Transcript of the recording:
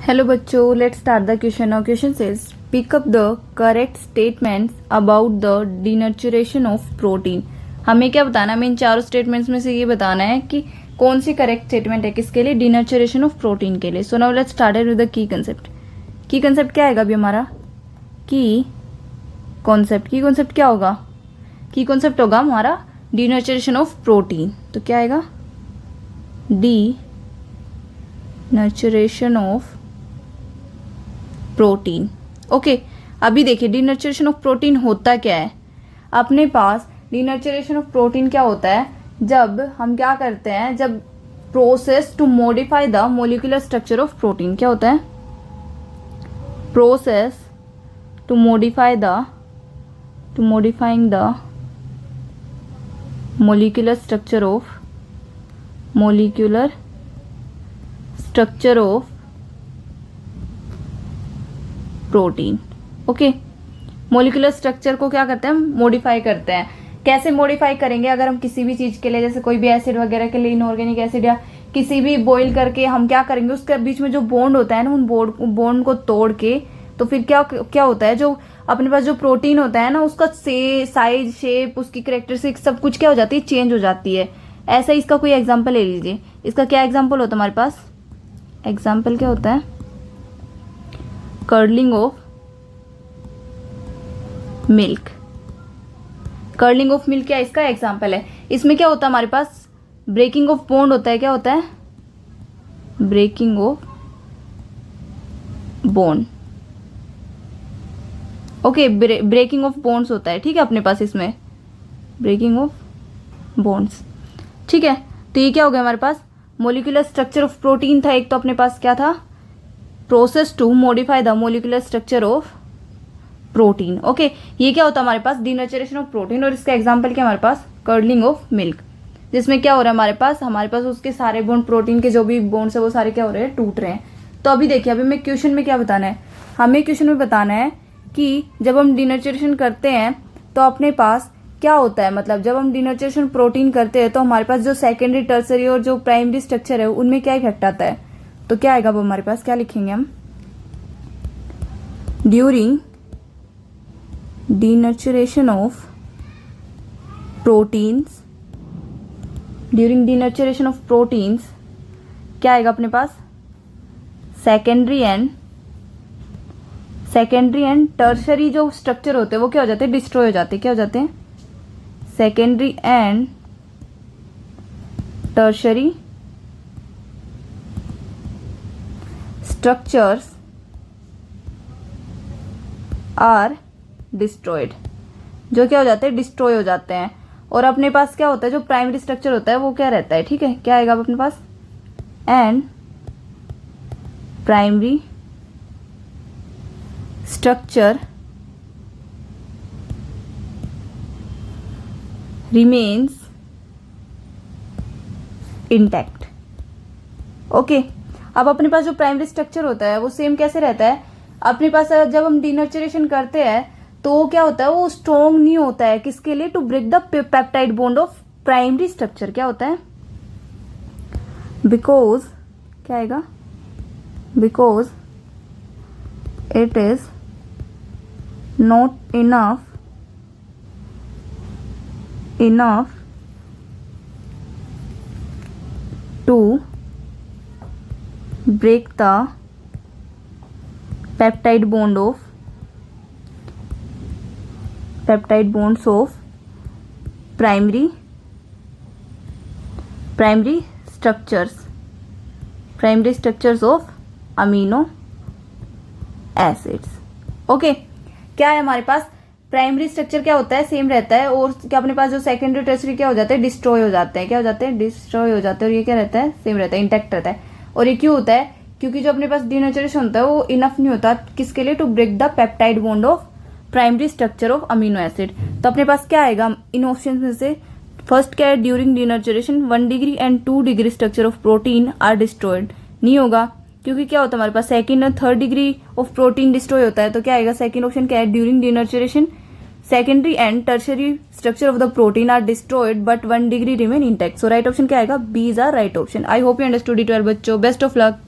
Hello बच्चों, let's start the question. Now question says pick up the correct statements about the denaturation of protein. हमें क्या बताना है? हमें इन चारों स्टेटमेंट्स में से ये बताना है कि कौन सी करेक्ट स्टेटमेंट है किसके लिए, डिनेचुरेशन ऑफ प्रोटीन के लिए. So now let's start with the key concept. की कंसेप्ट क्या आएगा अभी हमारा? की कॉन्सेप्ट क्या होगा? की कॉन्सेप्ट होगा हमारा डिनेचुरेशन ऑफ प्रोटीन. तो क्या आएगा? Denaturation of protein. ओके, अभी देखिए डिनेचुरेशन ऑफ प्रोटीन होता क्या है. अपने पास डिनेचुरेशन ऑफ प्रोटीन क्या होता है? जब हम क्या करते हैं, जब process to modify the molecular structure of protein. क्या होता है? Process to modifying the molecular structure of protein. Okay, molecular structure को क्या करते हैं हम? मॉडिफाई करते हैं. कैसे मॉडिफाई करेंगे? अगर हम किसी भी चीज के लिए, जैसे कोई भी एसिड वगैरह के लिए, इनऑर्गेनिक एसिड या किसी भी बॉईल करके हम क्या करेंगे, उसके बीच में जो बॉन्ड होता है ना, उन बॉन्ड को तोड़ के तो फिर क्या होता है, जो अपने पास जो प्रोटीन होता है ना, उसका साइज, शेप, उसकी कैरेक्टरिस्टिक सब कुछ क्या हो जाती है? चेंज हो जाती है. ऐसा ही इसका कोई एग्जाम्पल ले लीजिए. इसका क्या एग्जाम्पल होता है हमारे पास? एग्जाम्पल क्या होता है? Curling of milk. Curling of milk क्या इसका एग्जाम्पल है. इसमें क्या होता है हमारे पास? ब्रेकिंग ऑफ बॉन्ड होता है. क्या होता है? Breaking of bond. Okay, breaking of bonds होता है. ठीक है, अपने पास इसमें ब्रेकिंग ऑफ बॉन्ड्स. ठीक है, तो ये क्या हो गया हमारे पास? मोलिकुलर स्ट्रक्चर ऑफ प्रोटीन था एक. तो अपने पास क्या था? Process to modify the molecular structure of protein. Okay, ये क्या होता है हमारे पास? Denaturation of protein. और इसका एग्जांपल क्या हमारे पास? कर्लिंग ऑफ मिल्क, जिसमें क्या हो रहा है हमारे पास उसके सारे बॉन्ड, प्रोटीन के जो भी बॉन्ड्स है वो सारे क्या हो रहे हैं? टूट रहे हैं. तो अभी देखिए, अभी मैं क्वेश्चन में क्या बताना है? हमें क्वेश्चन में बताना है कि जब हम डिनेचुरेशन करते हैं तो अपने पास क्या होता है, मतलब जब हम डिनेचुरेशन प्रोटीन करते हैं तो हमारे पास जो सेकेंडरी, टर्सरी और जो प्राइमरी स्ट्रक्चर है उनमें क्या इफेक्ट आता है. तो क्या आएगा अब हमारे पास? क्या लिखेंगे हम? ड्यूरिंग डिनेचुरेशन ऑफ प्रोटीन्स, क्या आएगा अपने पास? सेकेंडरी एंड टर्शरी जो स्ट्रक्चर होते हैं वो क्या हो जाते हैं? डिस्ट्रॉय हो जाते हैं. क्या हो जाते हैं? Secondary and tertiary structures are destroyed. जो क्या हो जाते हैं? डिस्ट्रॉय हो जाते हैं. और अपने पास क्या होता है? जो प्राइमरी स्ट्रक्चर होता है वो क्या रहता है? ठीक है, क्या आएगा अब अपने पास? And primary structure remains intact. Okay, अब अपने पास जो प्राइमरी स्ट्रक्चर होता है वो सेम कैसे रहता है अपने पास? जब हम डिनेचुरेशन करते हैं तो क्या होता है? वो स्ट्रॉन्ग नहीं होता है. किसके लिए? To break the peptide bond of primary structure. क्या होता है? बिकॉज क्या आएगा? Because it is not enough to break the peptide bonds of primary structures of amino acids. Okay, क्या है हमारे पास? प्राइमरी स्ट्रक्चर क्या होता है? सेम रहता है. और क्या अपने पास जो सेकेंडरी, टर्सरी क्या हो जाते हैं? डिस्ट्रॉय हो जाते हैं. क्या हो जाते हैं? डिस्ट्रॉय हो जाते हैं. और ये क्या रहता है? सेम रहता है, इंटैक्ट रहता है. और ये क्यों होता है? क्योंकि जो अपने पास डिनेचुरेशन होता है वो इनफ नहीं होता. किसके लिए? To break the peptide bond of primary structure of amino acid. तो अपने पास क्या आएगा इन ऑप्शन में से? फर्स्ट क्या है? During denaturation 1 degree and 2 degree structure of protein are destroyed. नहीं होगा, क्योंकि क्या होता है हमारे पास? सेकेंड और third degree of protein destroy होता है. तो क्या आएगा? सेकेंड ऑप्शन क्या है? During denaturation secondary and tertiary structure of the protein are destroyed but 1 degree remain intact. So right option क्या आएगा? B is our right option. I hope you understood it well बच्चों. Best of luck.